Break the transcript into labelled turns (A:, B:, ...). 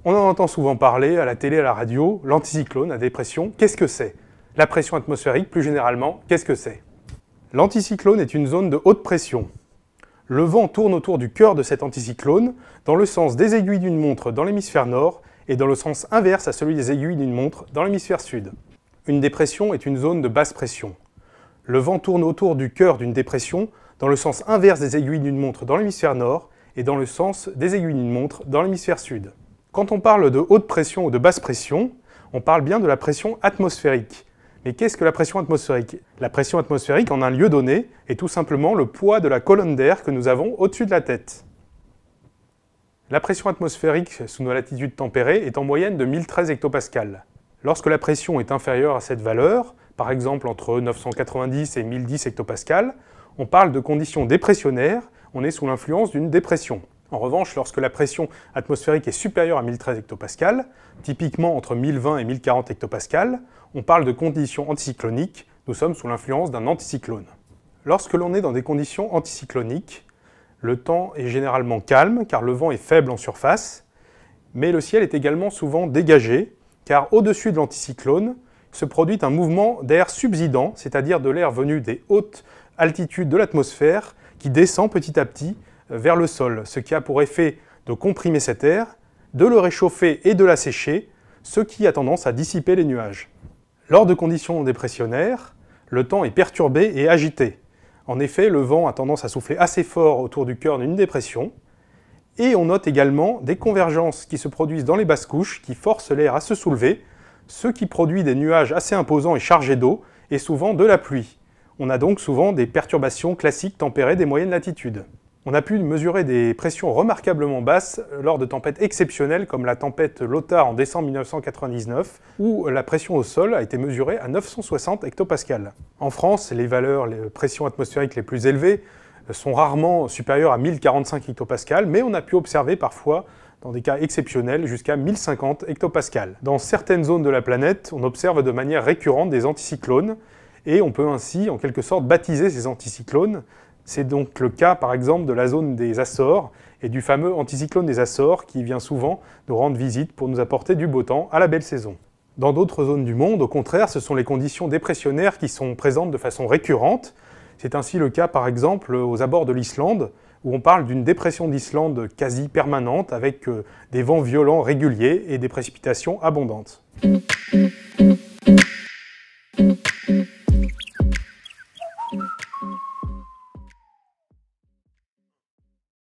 A: On en entend souvent parler à la télé, à la radio, l'anticyclone, la dépression, qu'est-ce que c'est? La pression atmosphérique, plus généralement, qu'est-ce que c'est? L'anticyclone est une zone de haute pression. Le vent tourne autour du cœur de cet anticyclone, dans le sens des aiguilles d'une montre dans l'hémisphère nord et dans le sens inverse à celui des aiguilles d'une montre dans l'hémisphère sud. Une dépression est une zone de basse pression. Le vent tourne autour du cœur d'une dépression dans le sens inverse des aiguilles d'une montre dans l'hémisphère nord et dans le sens des aiguilles d'une montre dans l'hémisphère sud. Quand on parle de haute pression ou de basse pression, on parle bien de la pression atmosphérique. Mais qu'est-ce que la pression atmosphérique? La pression atmosphérique, en un lieu donné, est tout simplement le poids de la colonne d'air que nous avons au-dessus de la tête. La pression atmosphérique sous nos latitudes tempérées est en moyenne de 1013 hectopascales. Lorsque la pression est inférieure à cette valeur, par exemple entre 990 et 1010 hectopascales, on parle de conditions dépressionnaires, on est sous l'influence d'une dépression. En revanche, lorsque la pression atmosphérique est supérieure à 1013 hectopascales, typiquement entre 1020 et 1040 hectopascales, on parle de conditions anticycloniques, nous sommes sous l'influence d'un anticyclone. Lorsque l'on est dans des conditions anticycloniques, le temps est généralement calme car le vent est faible en surface, mais le ciel est également souvent dégagé car au-dessus de l'anticyclone se produit un mouvement d'air subsidant, c'est-à-dire de l'air venu des hautes altitudes de l'atmosphère qui descend petit à petit vers le sol, ce qui a pour effet de comprimer cet air, de le réchauffer et de l'assécher, ce qui a tendance à dissiper les nuages. Lors de conditions dépressionnaires, le temps est perturbé et agité. En effet, le vent a tendance à souffler assez fort autour du cœur d'une dépression, et on note également des convergences qui se produisent dans les basses couches qui forcent l'air à se soulever, ce qui produit des nuages assez imposants et chargés d'eau, et souvent de la pluie. On a donc souvent des perturbations classiques tempérées des moyennes latitudes. On a pu mesurer des pressions remarquablement basses lors de tempêtes exceptionnelles comme la tempête Lothar en décembre 1999, où la pression au sol a été mesurée à 960 hectopascales. En France, les pressions atmosphériques les plus élevées sont rarement supérieures à 1045 hectopascales, mais on a pu observer parfois, dans des cas exceptionnels, jusqu'à 1050 hectopascales. Dans certaines zones de la planète, on observe de manière récurrente des anticyclones, et on peut ainsi, en quelque sorte, baptiser ces anticyclones. C'est donc le cas, par exemple, de la zone des Açores et du fameux anticyclone des Açores qui vient souvent nous rendre visite pour nous apporter du beau temps à la belle saison. Dans d'autres zones du monde, au contraire, ce sont les conditions dépressionnaires qui sont présentes de façon récurrente. C'est ainsi le cas, par exemple, aux abords de l'Islande, où on parle d'une dépression d'Islande quasi permanente avec des vents violents réguliers et des précipitations abondantes.